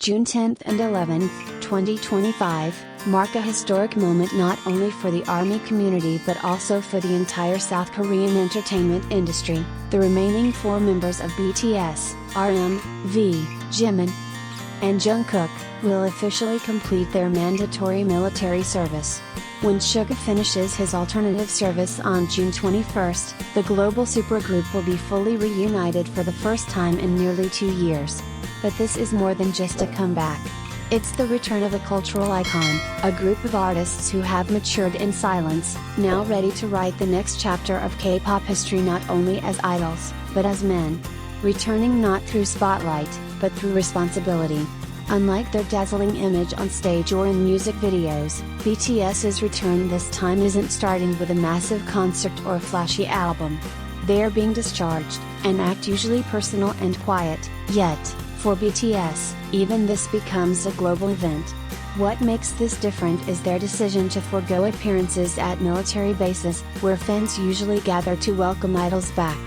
June 10th and 11th, 2025, mark a historic moment not only for the ARMY community but also for the entire South Korean entertainment industry. The remaining 4 members of BTS, RM, V, Jimin, and Jungkook, will officially complete their mandatory military service. When Suga finishes his alternative service on June 21st, the global supergroup will be fully reunited for the first time in nearly 2 years. But this is more than just a comeback. It's the return of a cultural icon, a group of artists who have matured in silence, now ready to write the next chapter of K-pop history not only as idols, but as men. Returning not through spotlight, but through responsibility. Unlike their dazzling image on stage or in music videos, BTS's return this time isn't starting with a massive concert or a flashy album. They are being discharged, an act usually personal and quiet, yet, for BTS, even this becomes a global event. What makes this different is their decision to forego appearances at military bases, where fans usually gather to welcome idols back.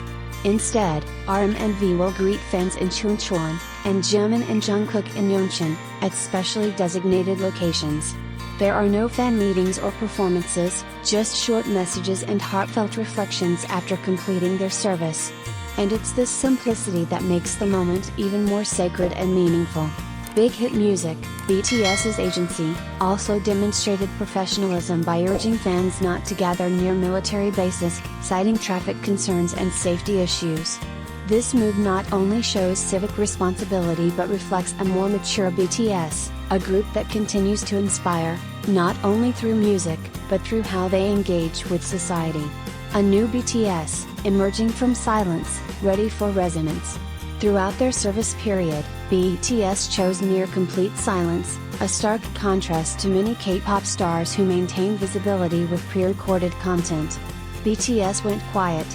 Instead, RM and V will greet fans in Chungcheon, and Jimin and Jungkook in Yeoncheon, at specially designated locations. There are no fan meetings or performances, just short messages and heartfelt reflections after completing their service. And it's this simplicity that makes the moment even more sacred and meaningful. BIGHITMUSIC, BTS's agency, also demonstrated professionalism by urging fans not to gather near military bases, citing traffic concerns and safety issues. This move not only shows civic responsibility but reflects a more mature BTS, a group that continues to inspire, not only through music, but through how they engage with society. A new BTS, emerging from silence, ready for resonance. Throughout their service period, BTS chose near complete silence, a stark contrast to many K-pop stars who maintain visibility with pre-recorded content. BTS went quiet.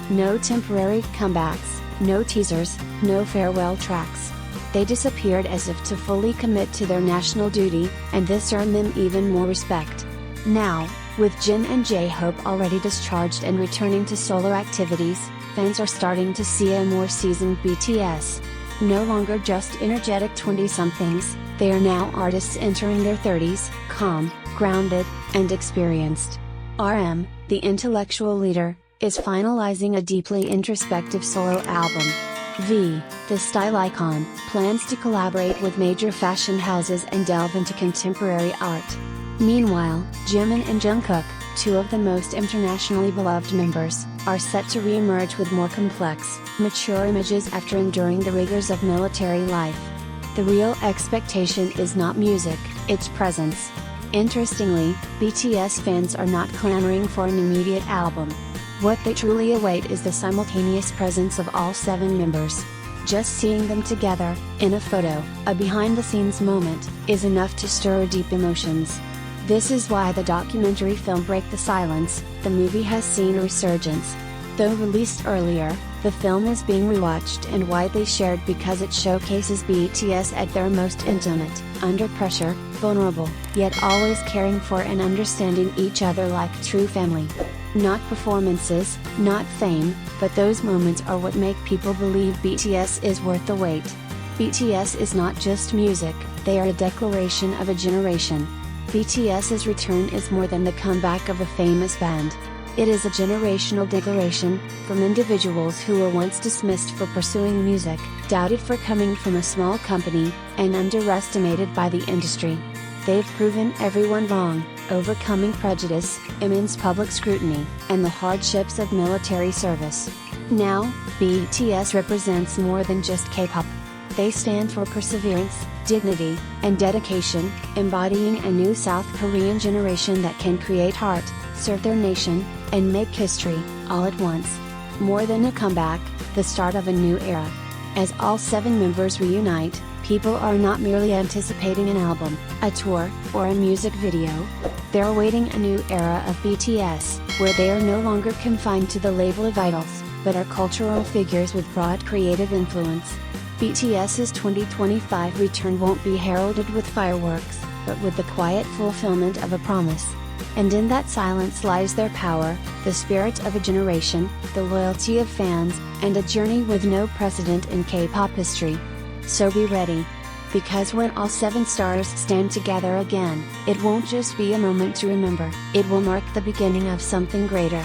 No temporary comebacks, no teasers, no farewell tracks. They disappeared as if to fully commit to their national duty, and this earned them even more respect. Now, with Jin and J-Hope already discharged and returning to solo activities, fans are starting to see a more seasoned BTS. No longer just energetic 20-somethings, they are now artists entering their 30s, calm, grounded, and experienced. RM, the intellectual leader, is finalizing a deeply introspective solo album. V, the style icon, plans to collaborate with major fashion houses and delve into contemporary art. Meanwhile, Jimin and Jungkook, 2 of the most internationally beloved members, are set to re-emerge with more complex, mature images after enduring the rigors of military life. The real expectation is not music, it's presence. Interestingly, BTS fans are not clamoring for an immediate album. What they truly await is the simultaneous presence of all 7 members. Just seeing them together, in a photo, a behind-the-scenes moment, is enough to stir deep emotions. This is why the documentary film Break the Silence, the movie has seen a resurgence. Though released earlier, the film is being rewatched and widely shared because it showcases BTS at their most intimate, under pressure, vulnerable, yet always caring for and understanding each other like true family. Not performances, not fame, but those moments are what make people believe BTS is worth the wait. BTS is not just music, they are a declaration of a generation. BTS's return is more than the comeback of a famous band. It is a generational declaration, from individuals who were once dismissed for pursuing music, doubted for coming from a small company, and underestimated by the industry. They've proven everyone wrong, overcoming prejudice, immense public scrutiny, and the hardships of military service. Now, BTS represents more than just K-pop. They stand for perseverance, dignity, and dedication, embodying a new South Korean generation that can create art, serve their nation, and make history, all at once. More than a comeback, the start of a new era. As all 7 members reunite, people are not merely anticipating an album, a tour, or a music video. They're awaiting a new era of BTS, where they are no longer confined to the label of idols, but are cultural figures with broad creative influence. BTS's 2025 return won't be heralded with fireworks, but with the quiet fulfillment of a promise. And in that silence lies their power, the spirit of a generation, the loyalty of fans, and a journey with no precedent in K-pop history. So be ready. Because when all 7 stars stand together again, it won't just be a moment to remember, it will mark the beginning of something greater.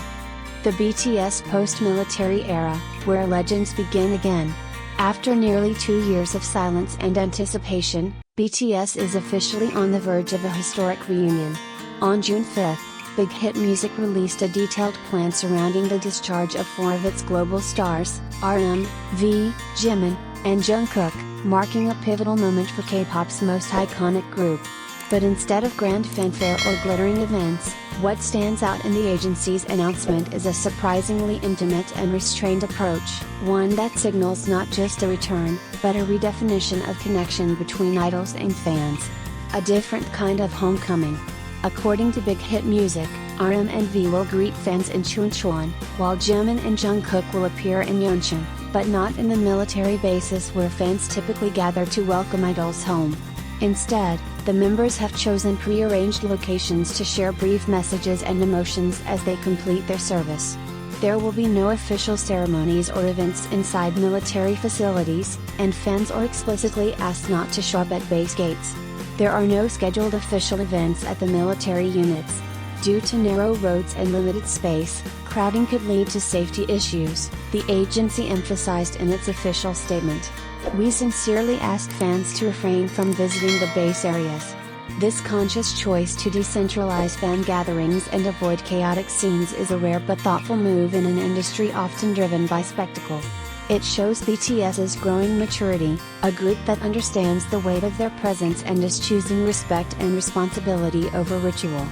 The BTS post-military era, where legends begin again. After nearly 2 years of silence and anticipation, BTS is officially on the verge of a historic reunion. On June 5th, BIGHITMUSIC released a detailed plan surrounding the discharge of 4 of its global stars, RM, V, Jimin, and Jungkook, marking a pivotal moment for K-pop's most iconic group. But instead of grand fanfare or glittering events, what stands out in the agency's announcement is a surprisingly intimate and restrained approach, one that signals not just a return, but a redefinition of connection between idols and fans. A different kind of homecoming. According to BIGHITMUSIC, RM and V will greet fans in Chuncheon, while Jimin and Jungkook will appear in Yeoncheon, but not in the military bases where fans typically gather to welcome idols home. Instead, the members have chosen pre-arranged locations to share brief messages and emotions as they complete their service. There will be no official ceremonies or events inside military facilities, and fans are explicitly asked not to show up at base gates. There are no scheduled official events at the military units. Due to narrow roads and limited space, crowding could lead to safety issues, the agency emphasized in its official statement. We sincerely ask fans to refrain from visiting the base areas. This conscious choice to decentralize fan gatherings and avoid chaotic scenes is a rare but thoughtful move in an industry often driven by spectacle. It shows BTS's growing maturity, a group that understands the weight of their presence and is choosing respect and responsibility over ritual.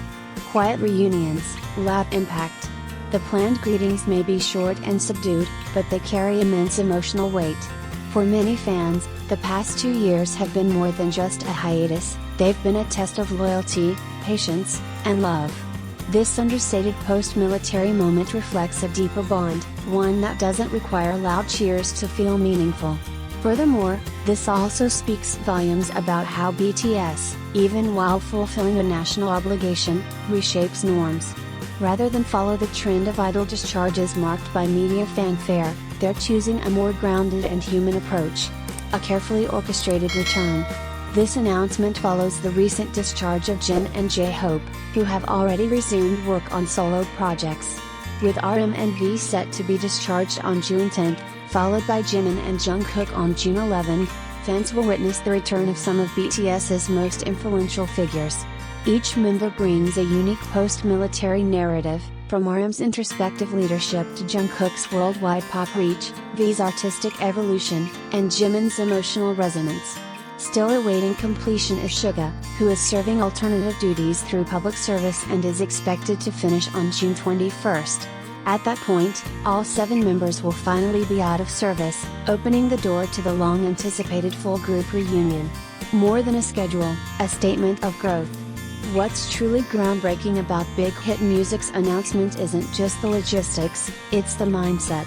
Quiet reunions, loud impact. The planned greetings may be short and subdued, but they carry immense emotional weight. For many fans, the past 2 years have been more than just a hiatus, they've been a test of loyalty, patience, and love. This understated post-military moment reflects a deeper bond, one that doesn't require loud cheers to feel meaningful. Furthermore, this also speaks volumes about how BTS, even while fulfilling a national obligation, reshapes norms. Rather than follow the trend of idol discharges marked by media fanfare, they're choosing a more grounded and human approach. A carefully orchestrated return. This announcement follows the recent discharge of Jin and J-Hope, who have already resumed work on solo projects. With RM and V set to be discharged on June 10, followed by Jimin and Jungkook on June 11, fans will witness the return of some of BTS's most influential figures. Each member brings a unique post-military narrative, from RM's introspective leadership to Jungkook's worldwide pop reach, V's artistic evolution, and Jimin's emotional resonance. Still awaiting completion is Suga, who is serving alternative duties through public service and is expected to finish on June 21. At that point, all 7 members will finally be out of service, opening the door to the long-anticipated full group reunion. More than a schedule, a statement of growth. What's truly groundbreaking about BIGHITMUSIC's announcement isn't just the logistics, it's the mindset.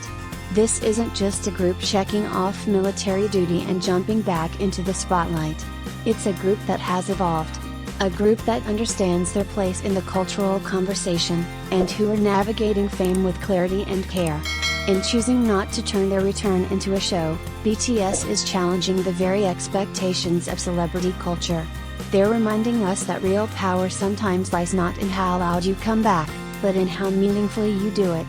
This isn't just a group checking off military duty and jumping back into the spotlight. It's a group that has evolved. A group that understands their place in the cultural conversation, and who are navigating fame with clarity and care. In choosing not to turn their return into a show, BTS is challenging the very expectations of celebrity culture. They're reminding us that real power sometimes lies not in how loud you come back, but in how meaningfully you do it.